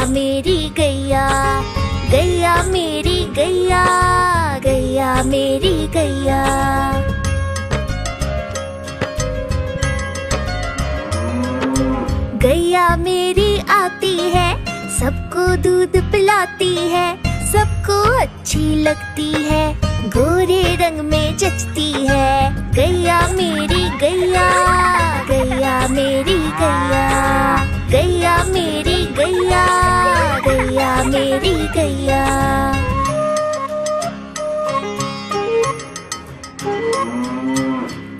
मेरी गैया, गैया मेरी गैया, गैया मेरी गैया। गैया मेरी आती है, सबको दूध पिलाती है, सबको अच्छी लगती है, गोरे रंग में जचती है। गैया मेरी गैया, गैया मेरी गैया, गैया मेरी गैया, गैया मेरी गैया।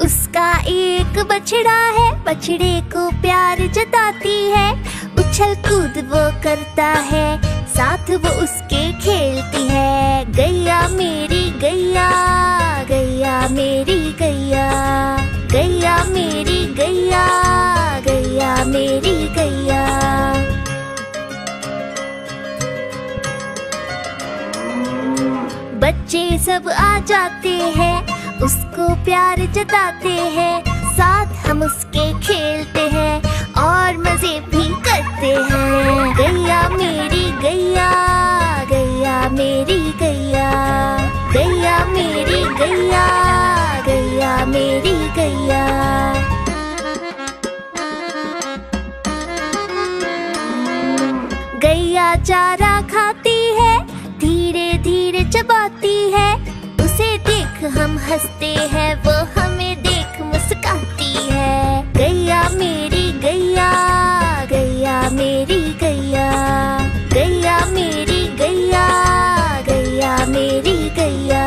उसका एक बछड़ा है, बछड़े को प्यार जताती है, उछल कूद वो करता है, साथ वो उसके खेलती है। गैया मेरी गैया, गैया मेरी गैया, गैया मेरी गैया, गैया मेरी गैया। बच्चे सब आ जाते हैं, उसको प्यार जताते हैं, साथ हम उसके खेलते हैं और मजे भी करते हैं। गैया मेरी गैया, गैया मेरी गैया, गैया मेरी गैया, गैया मेरी गैया। गैया चारा खाती है, धीरे धीरे चबाती है, उसे देख हम हंसते हैं, वो हमें देख मुस्काती है। गैया मेरी गैया, गैया मेरी गैया, गैया मेरी गैया, गैया मेरी गैया।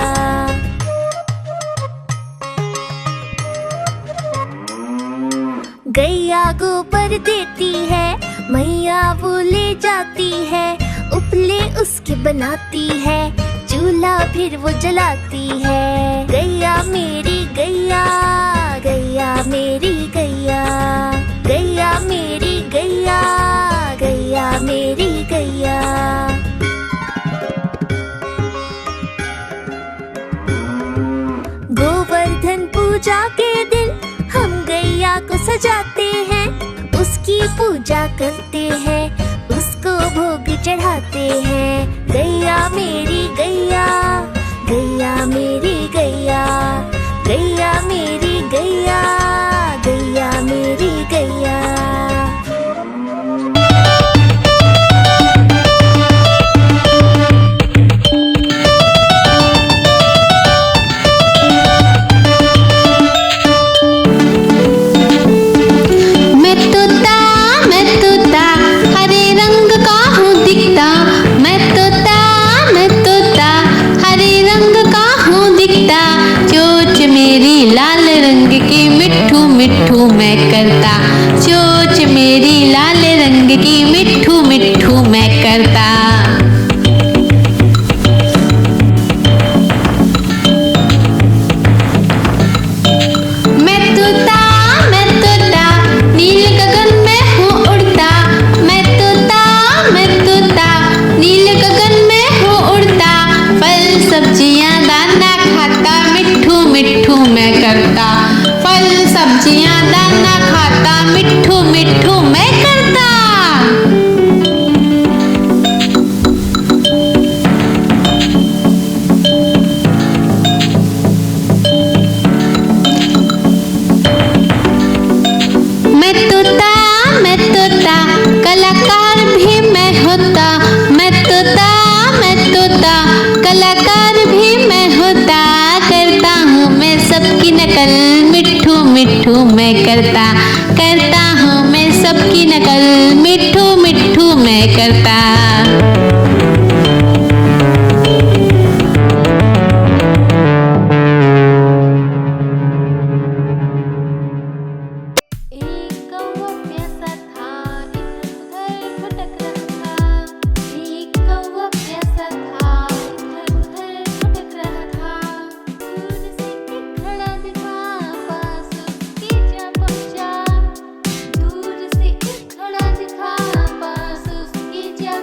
गैया गोबर देती है, मैया वो ले जाती है, उपले उसके बनाती है, चूल्हा फिर वो जलाती है। गैया मेरी गैया, गैया मेरी गैया, गैया मेरी गैया, गैया मेरी गैया। गोवर्धन पूजा के दिन हम गैया को सजाते हैं, उसकी पूजा करते हैं, उसको भोग चढ़ाते हैं। गैया मेरी गैया, गैया मेरी गैया, गैया मेरी गैया, गैया मेरी गैया। लाल रंग की मिट्ठू मिट्ठू मैं करता, चोंच मेरी लाल रंग की मिट्ठू मिट्ठू मैं करता। मैं तोता नील गगन में हूँ उड़ता, मैं तोता नील गगन में हूँ उड़ता, फल सब्जियाँ दाना खाता, मिट्ठू मिट्ठू मैं करता, फल सब्जियाँ दाना खाता, मिट्ठू मिट्ठू मैं करता। मैं तोता कलाकार भी मैं होता, मैं तोता कलाकार भी मैं होता, करता हूँ मैं सबकी नकल, मिट्ठू मिट्ठू मैं करता हूँ मैं सबकी नकल, मिट्ठू मिट्ठू मैं करता। दूर से एक खड़ा दिखा, पास उसके जा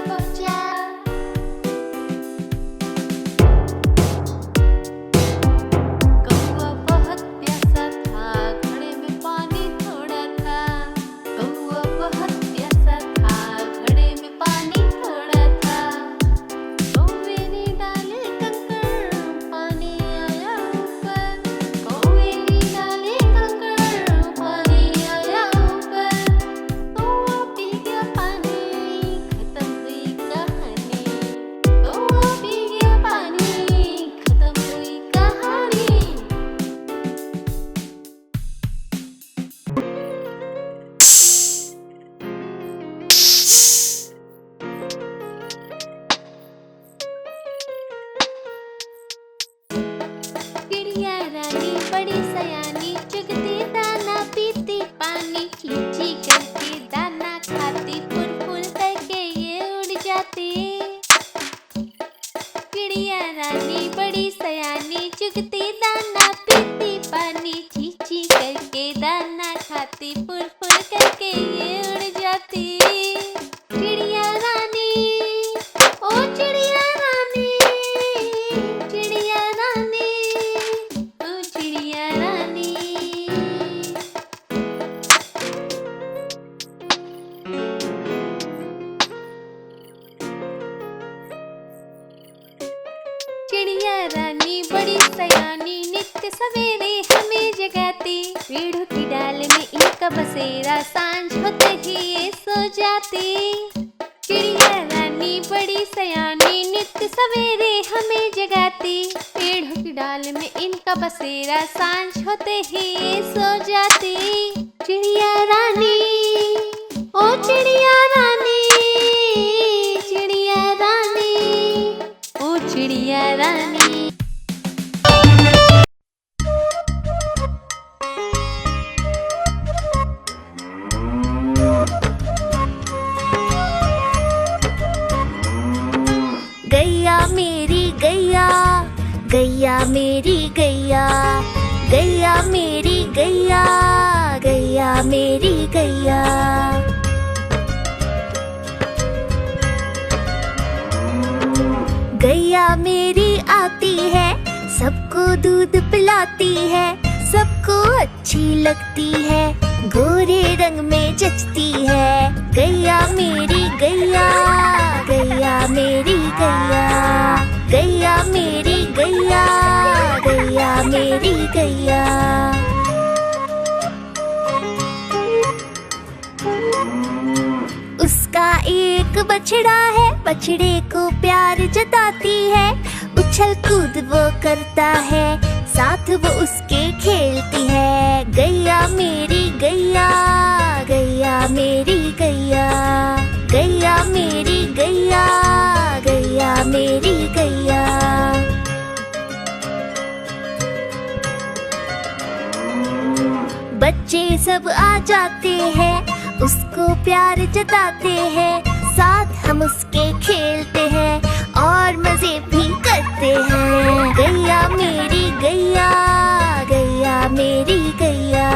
खाती, फुर फुर करके ये उड़ जाती। चिड़िया रानी, ओ चिड़िया रानी, चिड़िया रानी, ओ चिड़िया रानी। चिड़िया रानी बड़ी सयानी, नित्य सवेरे हमें जगाती। पेड़ों की डाल में इनका बसेरा, सांझ होते ही ये सो जाती। चिड़िया रानी बड़ी सयानी, नित्य सवेरे हमें जगाती। पेड़ों की डाल में इनका बसेरा, सांझ होते ही ये सो जाती। चिड़िया रानी, ओ चिड़िया रानी, चिड़िया रानी, ओ चिड़िया रानी। गैया मेरी गैया, गैया मेरी गैया, गैया मेरी गैया, गैया मेरी गैया। गैया मेरी आती है, सबको दूध पिलाती है, सबको अच्छी लगती है, गोरे रंग में जचती है। गैया मेरी गैया, गैया मेरी गैया, गैया मेरी गैया, गैया मेरी गैया। उसका एक बछड़ा है, बछड़े को प्यार जताती है, उछल कूद वो करता है, साथ वो उसके खेलती है। गैया मेरी गैया, गैया मेरी गैया, गैया मेरी गैया, गैया मेरी गैया। बच्चे सब आ जाते हैं, उसको प्यार जताते हैं, साथ हम उसके खेलते हैं और मजे भी करते हैं। गैया मेरी गैया, गैया मेरी गैया,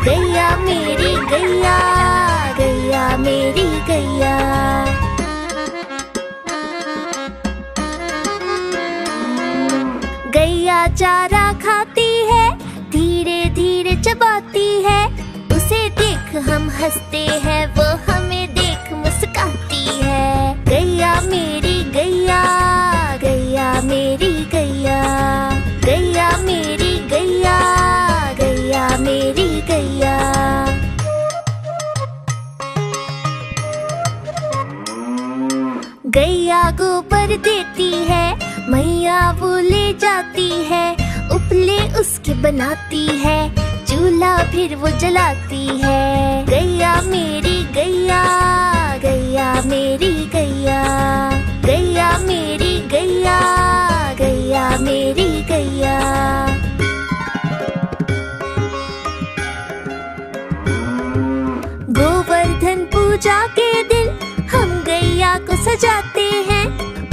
गैया मेरी गैया, गैया मेरी गैया। गैया चारा खाती है, धीरे धीरे चबाती है, उसे देख हम हंसते हैं, वो हमें देख मुस्काती है। गैया मेरी गैया, गैया मेरी गैया, गैया मेरी गैया, गैया मेरी गैया। गैया गोबर देती है, मैया वो ले जाती है, उपले उसके बनाती है, चूल्हा फिर वो जलाती है। गैया मेरी गैया, गैया मेरी गैया, गैया मेरी गैया, गैया मेरी गैया। गोवर्धन पूजा के दिन हम गैया को सजाते हैं,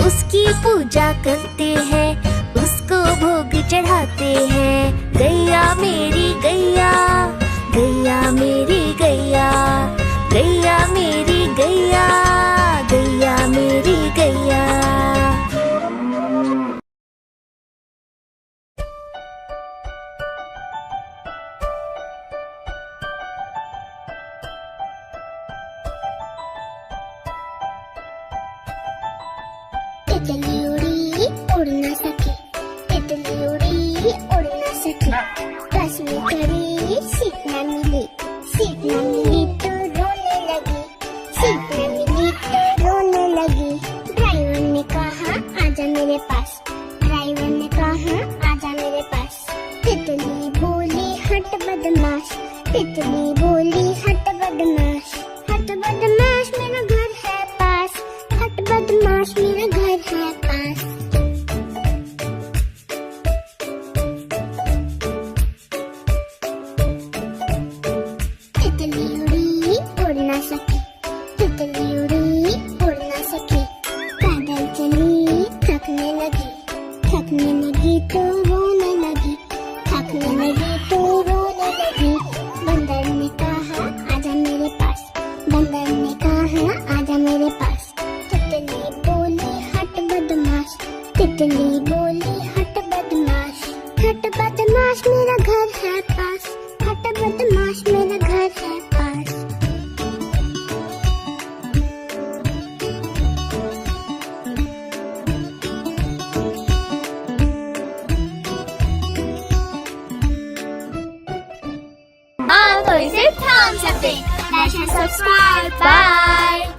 उसकी पूजा करते हैं, उसको भोग चढ़ाते हैं। गैया मेरी गैया, गैया मेरी गैया, गैया मेरी गैया, गैया मेरी गैया। तितली उड़ी उड़ न सकी, तितली उड़ी उड़ न सकी, बस में चढ़ी सीट न मिली, सीट न मिली तो रोने लगी, सीट न मिली तो रोने लगी। ड्राइवर ने कहा आजा मेरे पास, ड्राइवर ने कहा आजा मेरे पास। तितली बोली हट बदमाश, तितली बोली हट बदमाश, हट बदमाश मेरा घर है पास, हट बदमाश मेरा घर है पास। तितली उड़ी उड़ न सकी, तितली उड़ी उड़ न सकी, पैदल चली थकने लगी, थकने लगी तो रोने लगी, थकने लगी तो रोने लगी। बंदर ने तितली बोली हट बदमाश मेरा घर है पास, हट बदमाश मेरा घर है पास। हाँ तो इसे ध्यान से देख, लाइक एंड सब्सक्राइब, बाय।